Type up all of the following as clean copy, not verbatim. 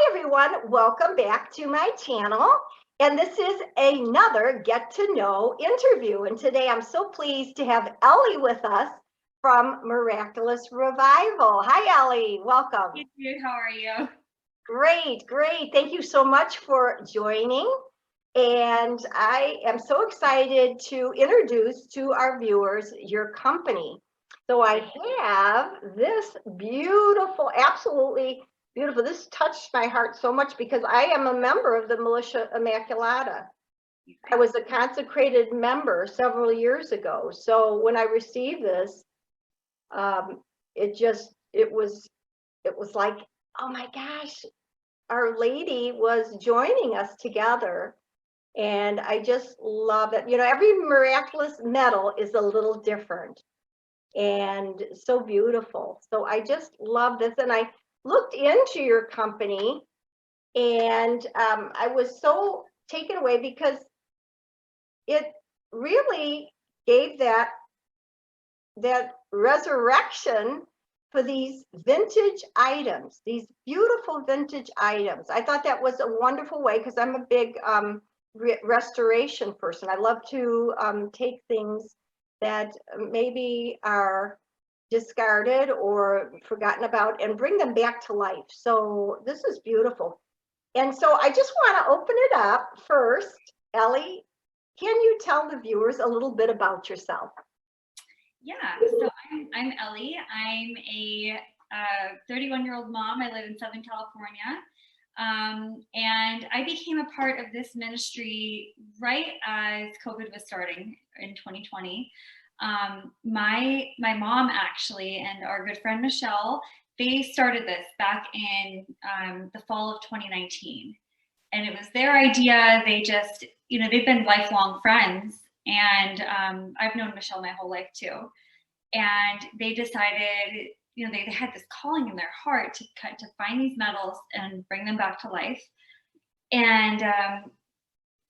everyone, welcome back to my channel. And this is another get to know interview. And today I'm so pleased to have Ellie with us from Miraculous Revival. Hi, Ellie, welcome. Hey, Jude, how are you? Great, great. Thank you so much for joining. And I am so excited to introduce to our viewers your company. So I have this beautiful, absolutely beautiful. This touched my heart so much because I am a member of the Militia Immaculata. I was a consecrated member several years ago. So when I received this, it was like, oh my gosh, Our Lady was joining us together. And I just love it. You know, every miraculous medal is a little different and so beautiful. So I just love this. And I looked into your company and I was so taken away because it really gave that resurrection for these vintage items, these beautiful vintage items. I thought that was a wonderful way because I'm a big restoration person. I love to take things that maybe are discarded or forgotten about and bring them back to life. So this is beautiful. And so I just want to open it up first. Ellie, can you tell the viewers a little bit about yourself? Yeah, so I'm Ellie. I'm a 31-year-old mom. I live in Southern California. And I became a part of this ministry right as COVID was starting in 2020. My mom actually and our good friend Michelle, they started this back in the fall of 2019. And it was their idea. They just, they've been lifelong friends. And I've known Michelle my whole life too. And they decided, they had this calling in their heart to find these medals and bring them back to life. And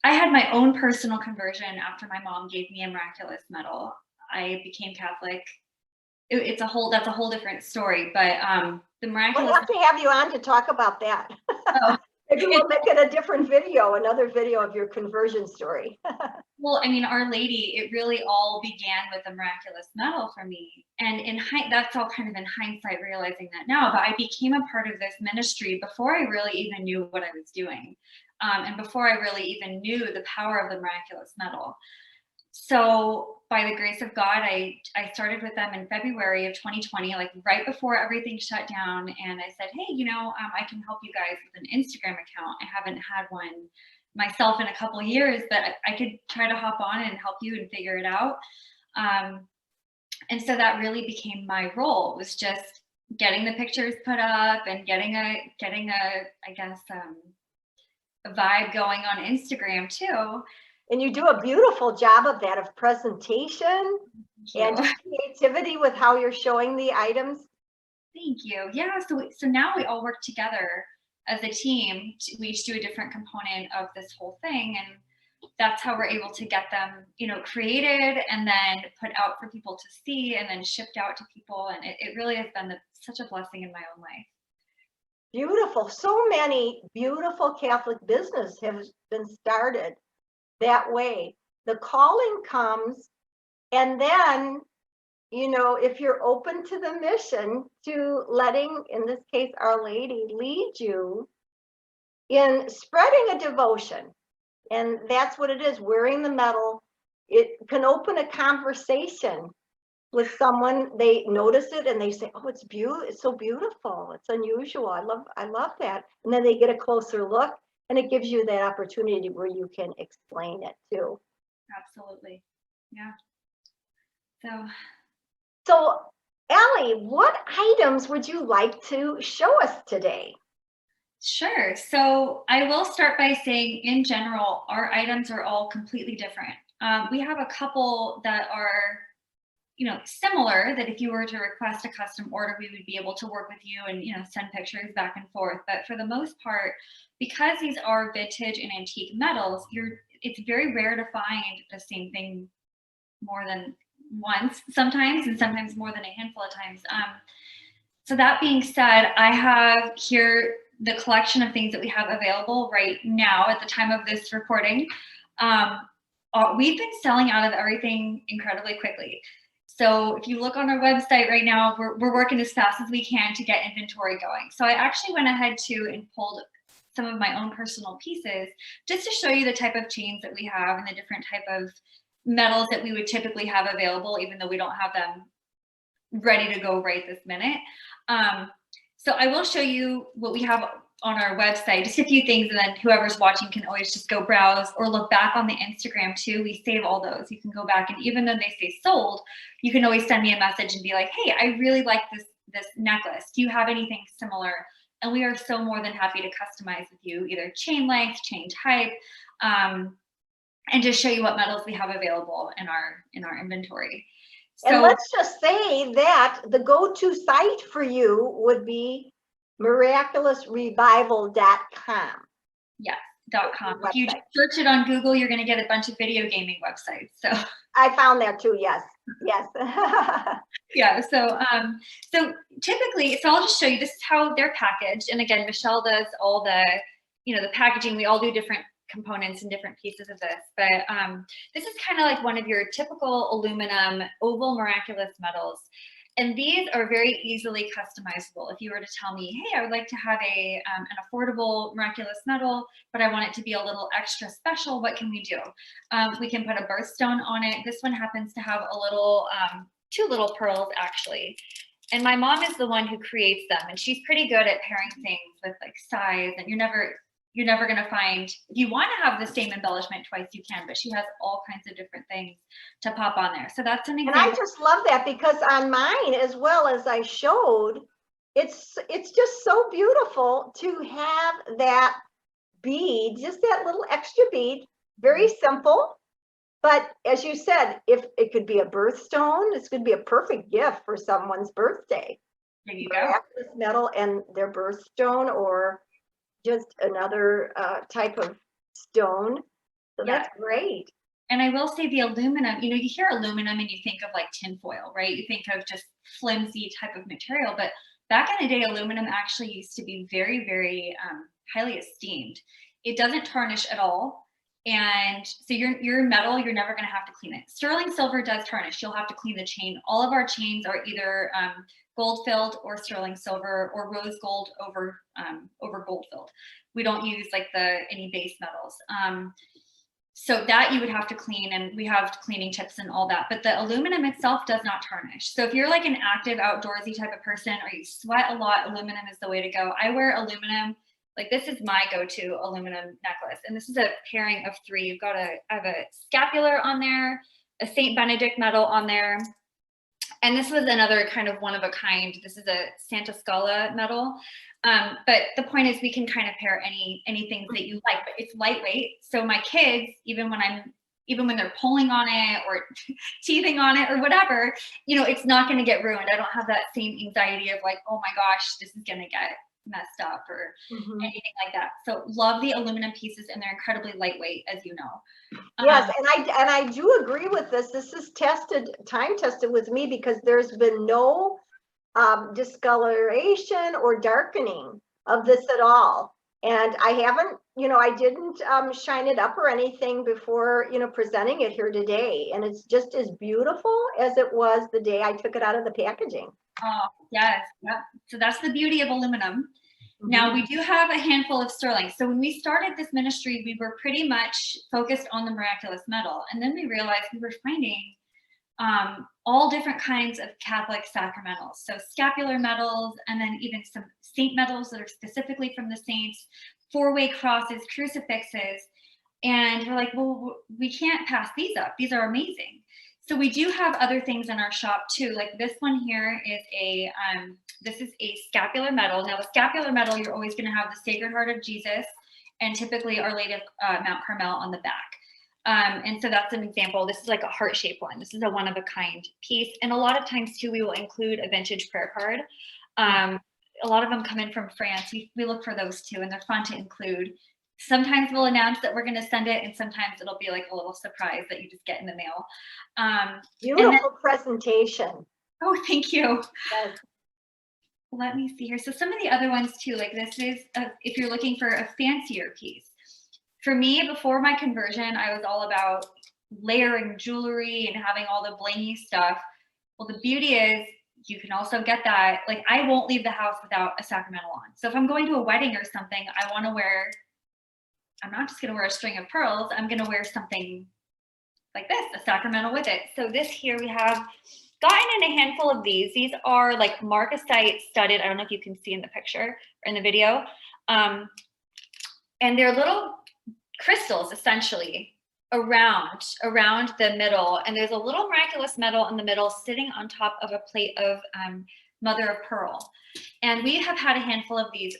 I had my own personal conversion after my mom gave me a miraculous medal. I became Catholic. That's a whole different story. But the miraculous. We'll have to have you on to talk about that. Oh. Maybe we'll make it a different video, another video of your conversion story. Well, I mean, Our Lady, it really all began with a miraculous medal for me. And that's all kind of in hindsight, realizing that now, but I became a part of this ministry before I really even knew what I was doing. And before I really even knew the power of the miraculous medal. So by the grace of God, I started with them in February of 2020, like right before everything shut down. And I said, hey, I can help you guys with an Instagram account. I haven't had one myself in a couple of years, but I could try to hop on and help you and figure it out. And so that really became my role, was just getting the pictures put up and getting a vibe going on Instagram too. And you do a beautiful job of that, of presentation and creativity with how you're showing the items. Thank you. Yeah, so now we all work together as a team. We each do a different component of this whole thing, and that's how we're able to get them, created and then put out for people to see and then shipped out to people. And it really has been such a blessing in my own life. Beautiful. So many beautiful Catholic business have been started that way. The calling comes, and then, if you're open to the mission, to letting, in this case, Our Lady lead you in spreading a devotion. And that's what it is, wearing the medal. It can open a conversation with someone. They notice it and they say, oh, it's so beautiful, it's unusual, I love that. And then they get a closer look, and it gives you that opportunity where you can explain it too. Absolutely. Yeah. So Ellie, what items would you like to show us today? Sure. So I will start by saying, in general, our items are all completely different. We have a couple that are, similar, that if you were to request a custom order, we would be able to work with you and, send pictures back and forth. But for the most part, because these are vintage and antique medals, it's very rare to find the same thing more than once sometimes, and sometimes more than a handful of times. So that being said, I have here the collection of things that we have available right now at the time of this recording, we've been selling out of everything incredibly quickly. So if you look on our website right now, we're working as fast as we can to get inventory going. So I actually went ahead and pulled some of my own personal pieces just to show you the type of chains that we have and the different type of metals that we would typically have available, even though we don't have them ready to go right this minute. So I will show you what we have on our website, just a few things, and then whoever's watching can always just go browse or look back on the Instagram too. We save all those. You can go back, and even though they say sold, you can always send me a message and be like, hey, I really like this necklace. Do you have anything similar? And we are so more than happy to customize with you, either chain length, chain type, and just show you what metals we have available in our inventory. So, and let's just say that the go-to site for you would be miraculousrevival.com. Yes, .com. If you just search it on Google, you're going to get a bunch of video gaming websites. So I found that too. Yes. Yeah. So typically, so I'll just show you, this is how they're packaged. And again, Michelle does all the packaging. We all do different components and different pieces of this, but this is kind of like one of your typical aluminum oval miraculous metals. And these are very easily customizable. If you were to tell me, hey, I would like to have an affordable miraculous metal, but I want it to be a little extra special, what can we do? We can put a birthstone on it. This one happens to have a little, 2 little pearls actually. And my mom is the one who creates them, and she's pretty good at pairing things with like size, and you're never going to find, if you want to have the same embellishment twice, you can, but she has all kinds of different things to pop on there. So that's an example. And I just love that, because on mine, as well as I showed, it's just so beautiful to have that bead, just that little extra bead, very simple. But as you said, if it could be a birthstone, this could be a perfect gift for someone's birthday. There you go. Miraculous metal and their birthstone, or just another type of stone. So Yeah. That's great. And I will say the aluminum, you hear aluminum and you think of like tinfoil, right? You think of just flimsy type of material, but back in the day, aluminum actually used to be very, very highly esteemed. It doesn't tarnish at all. And so your metal, you're never going to have to clean it. Sterling silver does tarnish. You'll have to clean the chain. All of our chains are either gold filled or sterling silver, or rose gold over gold filled. We don't use like any base metals. So that you would have to clean, and we have cleaning tips and all that, but the aluminum itself does not tarnish. So if you're like an active outdoorsy type of person, or you sweat a lot, aluminum is the way to go. I wear aluminum. Like, this is my go-to aluminum necklace. And this is a pairing of 3. I have a scapular on there, a Saint Benedict metal on there. And this was another kind of one of a kind. This is a Santa Scala metal. But the point is, we can kind of pair anything that you like, but it's lightweight. So my kids, even when they're pulling on it or teething on it or whatever, it's not going to get ruined. I don't have that same anxiety of like, oh my gosh, this is going to get messed up or anything like that. So love the aluminum pieces, and they're incredibly lightweight, as you know. Yes, and I do agree with this. This is time tested with me, because there's been no discoloration or darkening of this at all. And I haven't, I didn't shine it up or anything before, presenting it here today. And it's just as beautiful as it was the day I took it out of the packaging. Oh, yes. Yeah. So that's the beauty of aluminum. Now, we do have a handful of sterling. So when we started this ministry, we were pretty much focused on the miraculous metal. And then we realized we were finding all different kinds of Catholic sacramentals. So scapular metals, and then even some saint metals that are specifically from the saints, 4-way crosses, crucifixes. And we're like, well, we can't pass these up. These are amazing. So we do have other things in our shop too. Like this one here is this is a scapular metal. Now, the scapular metal, you're always going to have the Sacred Heart of Jesus and typically Our Lady of Mount Carmel on the back. And so that's an example. This is like a heart-shaped one. This is a one-of-a-kind piece. And a lot of times too, we will include a vintage prayer card. A lot of them come in from France. We look for those too, and they're fun to include. Sometimes we'll announce that we're going to send it, and sometimes it'll be like a little surprise that you just get in the mail. Beautiful presentation. Oh, thank you. Yes. let me see here. So some of the other ones too, like this is, if you're looking for a fancier piece. For me, before my conversion, I was all about layering jewelry and having all the blingy stuff. Well, the beauty is you can also get that. Like I won't leave the house without a sacramental on. So if I'm going to a wedding or something, I want to wear, I'm not just going to wear a string of pearls. I'm going to wear something like this, a sacramental with it. So this here, we have gotten in a handful of these. These are like marcasite studded. I don't know if you can see in the picture or in the video. And they're little crystals essentially around the middle. And there's a little miraculous metal in the middle sitting on top of a plate of mother of pearl. And we have had a handful of these.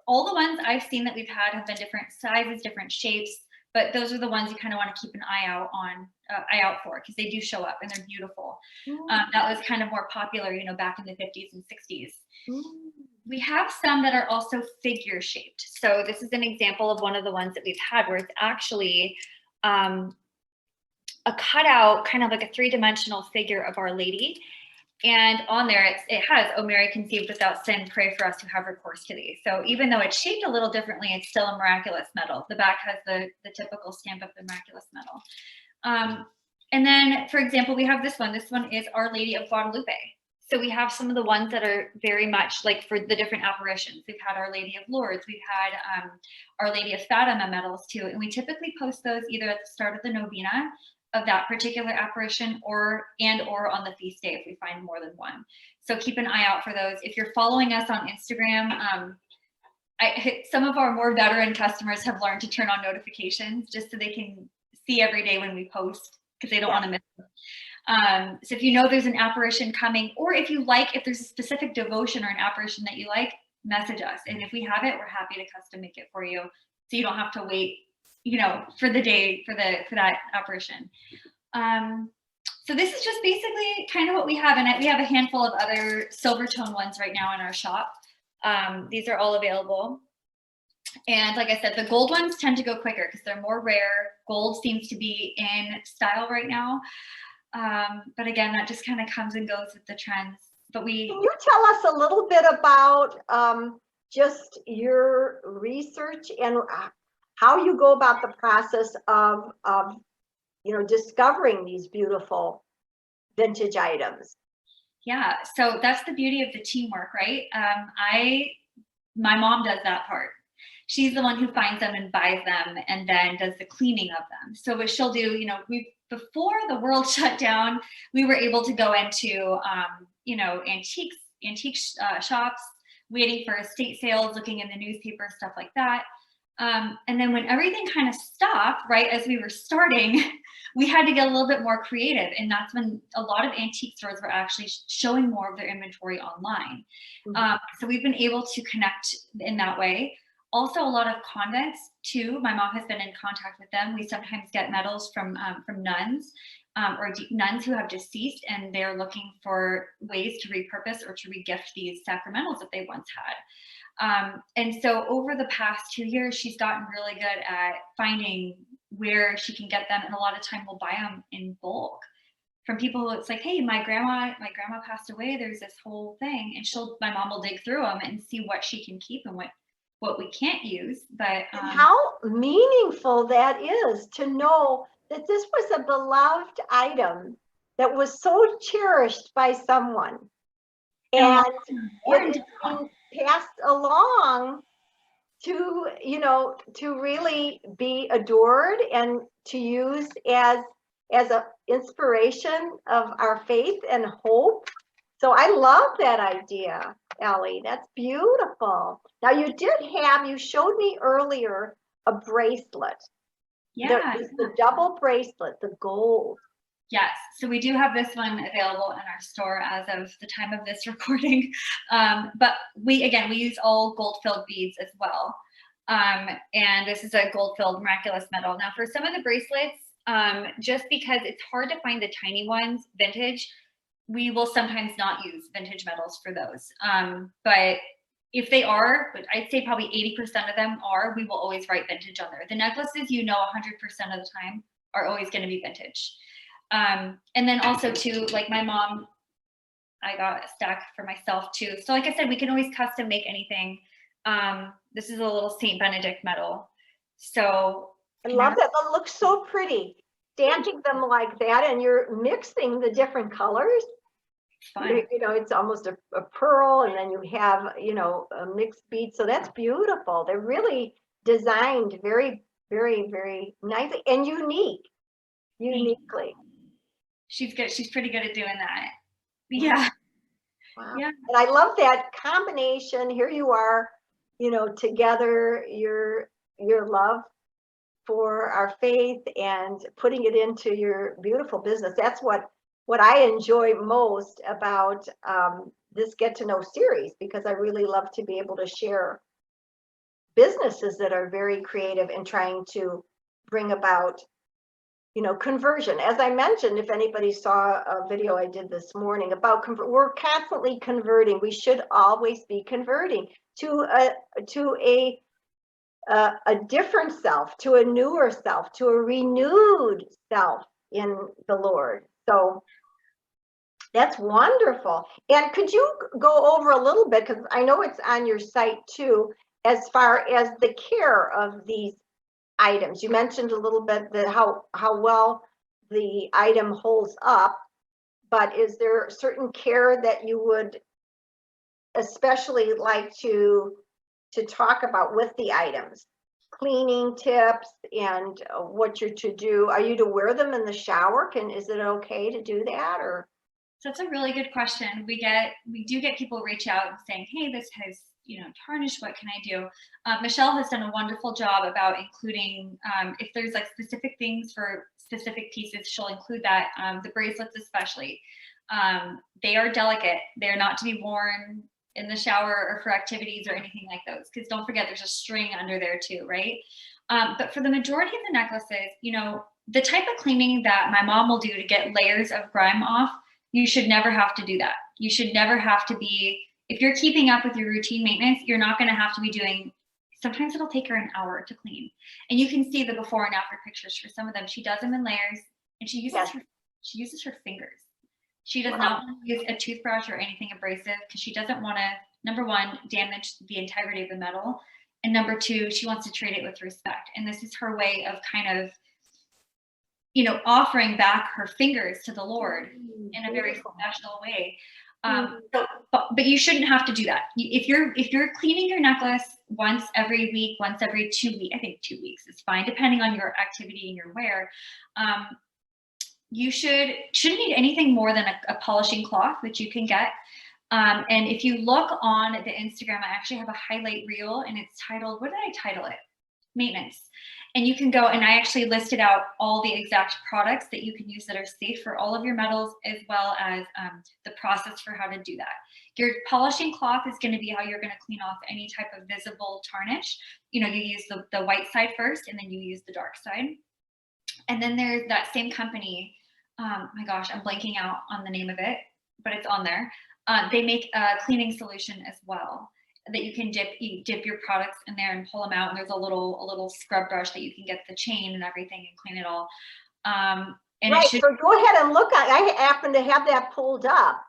All the ones I've seen that we've had have been different sizes, different shapes, but those are the ones you kind of want to keep an eye out for, because they do show up and they're beautiful. That was kind of more popular, you know, back in the 50s and 60s. We have some that are also figure shaped. So this is an example of one of the ones that we've had where it's actually a cutout, kind of like a three-dimensional figure of Our Lady. And on there, it has, "Oh Mary, conceived without sin, pray for us who have recourse to thee." So even though it's shaped a little differently, it's still a miraculous medal. The back has the typical stamp of the miraculous medal. And then, for example, we have this one. This one is Our Lady of Guadalupe. So we have some of the ones that are very much like for the different apparitions. We've had Our Lady of Lourdes. We've had Our Lady of Fatima medals too. And we typically post those either at the start of the novena of that particular apparition or on the feast day if we find more than one. So keep an eye out for those. If you're following us on Instagram, some of our more veteran customers have learned to turn on notifications just so they can see every day when we post, because they don't want to miss them. So if you know there's an apparition coming, or if there's a specific devotion or an apparition that you like, message us. And if we have it, we're happy to custom make it for you, so you don't have to wait, you know, for the day for that apparition. So this is just basically kind of what we have, and we have a handful of other silver tone ones right now in our shop. These are all available. And like I said, the gold ones tend to go quicker because they're more rare. Gold seems to be in style right now. But again, that just kind of comes and goes with the trends. But can you tell us a little bit about just your research and how you go about the process of you know, discovering these beautiful vintage items? Yeah, so that's the beauty of the teamwork, right? My mom does that part. She's the one who finds them and buys them and then does the cleaning of them. So what she'll do, you know, before the world shut down, we were able to go into, you know, antique shops, waiting for estate sales, looking in the newspaper, stuff like that. And then when everything kind of stopped, right, as we were starting, we had to get a little bit more creative. And that's when a lot of antique stores were actually showing more of their inventory online. So we've been able to connect in that way. Also, a lot of convents too. My mom has been in contact with them. We sometimes get medals from nuns or nuns who have deceased, and they're looking for ways to repurpose or to regift these sacramentals that they once had. And so over the past 2 years, she's gotten really good at finding where she can get them, and a lot of time we'll buy them in bulk from people who it's like, "Hey, my grandma passed away. There's this whole thing," and my mom will dig through them and see what she can keep and what we can't use. But how meaningful that is to know that this was a beloved item that was so cherished by someone, and it is being passed along to, you know, to really be adored and to use as an inspiration of our faith and hope. So I love that idea, Ellie. That's beautiful. Now you showed me earlier a bracelet. yeah, the double bracelet, the gold. Yes, so we do have this one available in our store as of the time of this recording. But we use all gold-filled beads as well. And this is a gold-filled miraculous medal. Now for some of the bracelets, just because it's hard to find the tiny ones, vintage, we will sometimes not use vintage medals for those. But if they are, but I'd say probably 80% of them are, we will always write vintage on there. The necklaces, you know, 100% of the time are always going to be vintage. And then also too, like my mom I got a stack for myself too. So like I said, we can always custom make anything. This is a little Saint Benedict medal. So I love that. That looks so pretty. Stamping them like that, and you're mixing the different colors. fun. You know, it's almost a pearl, and then you have, you know, a mixed bead. So that's beautiful. They're really designed very, very, very nicely and uniquely. She's good. She's pretty good at doing that. Yeah. Wow. Yeah. And I love that combination. Here you are, you know, together, your love for our faith and putting it into your beautiful business. That's what I enjoy most about this Get to Know series, because I really love to be able to share businesses that are very creative and trying to bring about, you know, conversion. As I mentioned, if anybody saw a video I did this morning about we're constantly converting. We should always be converting to a different self, to a newer self, to a renewed self in the Lord. So that's wonderful. And could you go over a little bit, because I know it's on your site too, as far as the care of these items? You mentioned a little bit that how well the item holds up, but is there certain care that you would especially like to talk about with the items? Cleaning tips and what you're to do. Are you to wear them in the shower? Is it okay to do that? Or So that's a really good question. We do get people reach out and saying, hey, this has, you know, tarnished. What can I do? Michelle has done a wonderful job about including, if there's like specific things for specific pieces, she'll include that. The bracelets especially, they are delicate. They're not to be worn in the shower or for activities or anything like those, because don't forget there's a string under there too, right? But for the majority of the necklaces, you know, the type of cleaning that my mom will do to get layers of grime off, you should never have to do that. You should never have to be, if you're keeping up with your routine maintenance, you're not going to have to be doing, sometimes it'll take her an hour to clean. And you can see the before and after pictures for some of them. She does them in layers, and she uses her fingers. She does not want to use a toothbrush or anything abrasive, because she doesn't want to, number one, damage the integrity of the metal. And number two, she wants to treat it with respect. And this is her way of kind of, you know, offering back her fingers to the Lord in a very special way. But you shouldn't have to do that. If you're cleaning your necklace once every week, once every 2 weeks, I think 2 weeks is fine, depending on your activity and your wear. You shouldn't need anything more than a polishing cloth, which you can get. And if you look on the Instagram, I actually have a highlight reel, and it's titled, what did I title it? Maintenance. And you can go, and I actually listed out all the exact products that you can use that are safe for all of your metals, as well as the process for how to do that. Your polishing cloth is going to be how you're going to clean off any type of visible tarnish. You know, you use the white side first, and then you use the dark side. And then there's that same company, my gosh, I'm blanking out on the name of it, but it's on there. They make a cleaning solution as well that you can dip your products in there and pull them out. And there's a little scrub brush that you can get the chain and everything and clean it all. And right, so go ahead and look at, I happen to have that pulled up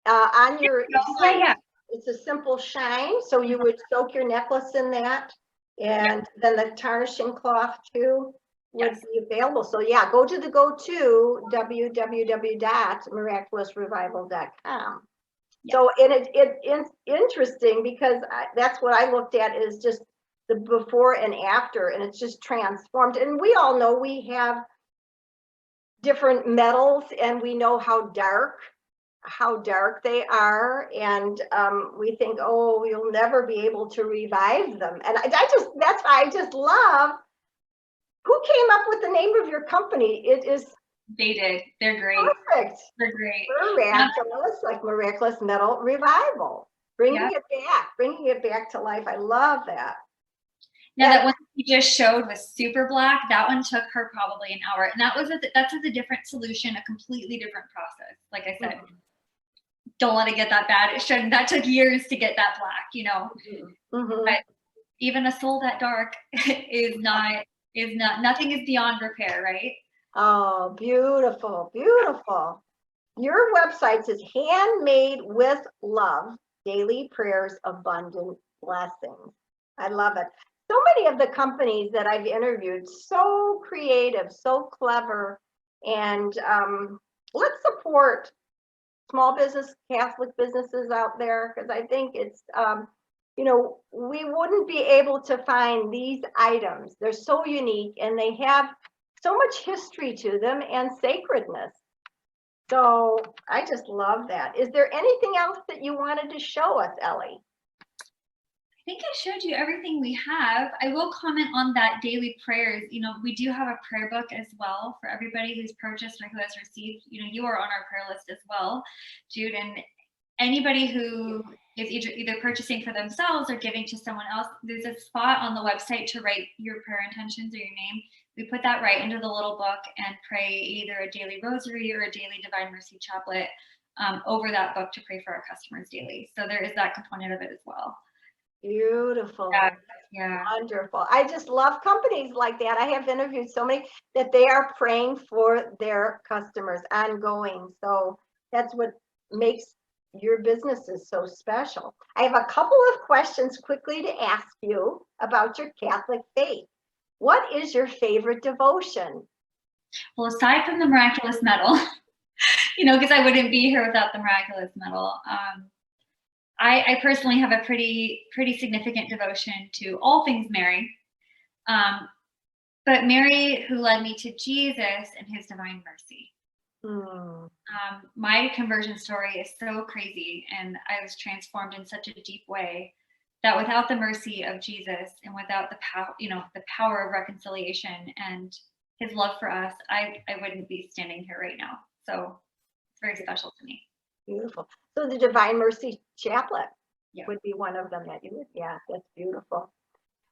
on your site. Yeah. It's a simple shine. So you would soak your necklace in that, and then the tarnishing cloth too would be available. So yeah, go to www.miraculousrevival.com. So it's interesting, because that's what I looked at, is just the before and after, and it's just transformed. And we all know we have different metals, and we know how dark they are, and we think, oh, we'll never be able to revive them. And that's why I just love, who came up with the name of your company? It is, they did. They're great. Perfect. They're great. Miraculous, like Miraculous Metal Revival. Bringing it back to life. I love that. Now that one you just showed was super black. That one took her probably an hour, and that's with a different solution, a completely different process. Like I said, don't let it get that bad. It shouldn't. That took years to get that black, you know. But even a soul that dark is not. Nothing is beyond repair, right? Oh, beautiful, beautiful. your website says handmade with love, daily prayers, abundant blessings. I love it. So many of the companies that I've interviewed, so creative, so clever, and let's support small business, Catholic businesses out there, because I think it's, you know, we wouldn't be able to find these items. They're so unique and they have so much history to them and sacredness. So I just love that. Is there anything else that you wanted to show us, Ellie? I think I showed you everything we have. I will comment on that daily prayers. You know, we do have a prayer book as well for everybody who's purchased or who has received. You know, you are on our prayer list as well, Jude, and anybody who is either purchasing for themselves or giving to someone else, there's a spot on the website to write your prayer intentions or your name. We put that right into the little book and pray either a daily rosary or a daily Divine Mercy chaplet over that book to pray for our customers daily. So there is that component of it as well. Beautiful. Yeah. Wonderful. I just love companies like that. I have interviewed so many that they are praying for their customers ongoing. So that's what makes your businesses so special. I have a couple of questions quickly to ask you about your Catholic faith. What is your favorite devotion? Well, aside from the Miraculous Medal, you know, because I wouldn't be here without the Miraculous Medal. I personally have a pretty significant devotion to all things Mary, but Mary who led me to Jesus and his divine mercy. My conversion story is so crazy, and I was transformed in such a deep way that without the mercy of Jesus and without the power, you know, the power of reconciliation and his love for us, I wouldn't be standing here right now. So it's very special to me. Beautiful. So the Divine Mercy Chaplet Yeah. would be one of them that you would, yeah, that's beautiful.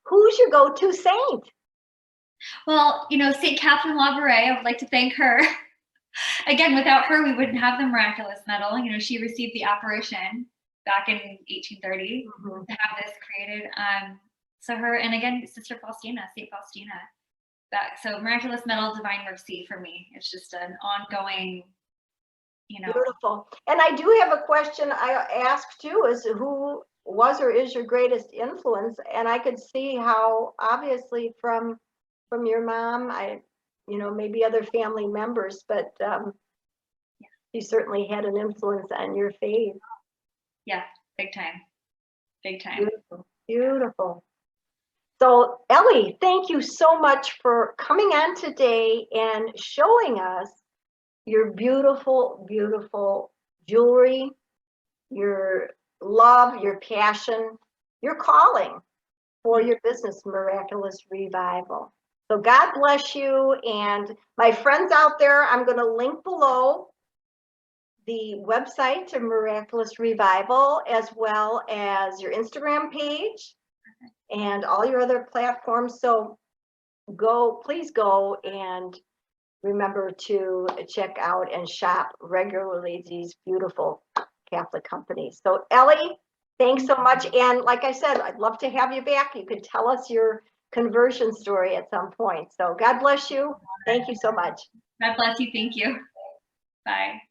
Who's your go-to saint? Well, you know, St. Catherine Labouré, I would like to thank her. Again, without her, we wouldn't have the Miraculous Medal. You know, she received the apparition back in 1830 to have this created. So her, and again, Sister Faustina, St. Faustina. So Miraculous Medal, Divine Mercy for me. It's just an ongoing, you know. Beautiful. And I do have a question I asked too, is who was or is your greatest influence? And I could see how obviously from your mom, you know, maybe other family members, but she certainly had an influence on your faith. Yeah, big time. Big time. Beautiful. Beautiful. So Ellie, thank you so much for coming on today and showing us your beautiful, beautiful jewelry, your love, your passion, your calling for your business, Miraculous Revival. So God bless you. And my friends out there, I'm going to link below the website to Miraculous Revival, as well as your Instagram page and all your other platforms. So please go and remember to check out and shop regularly these beautiful Catholic companies. So Ellie, thanks so much. And like I said, I'd love to have you back. You could tell us your conversion story at some point. So God bless you. Thank you so much. God bless you. Thank you. Bye.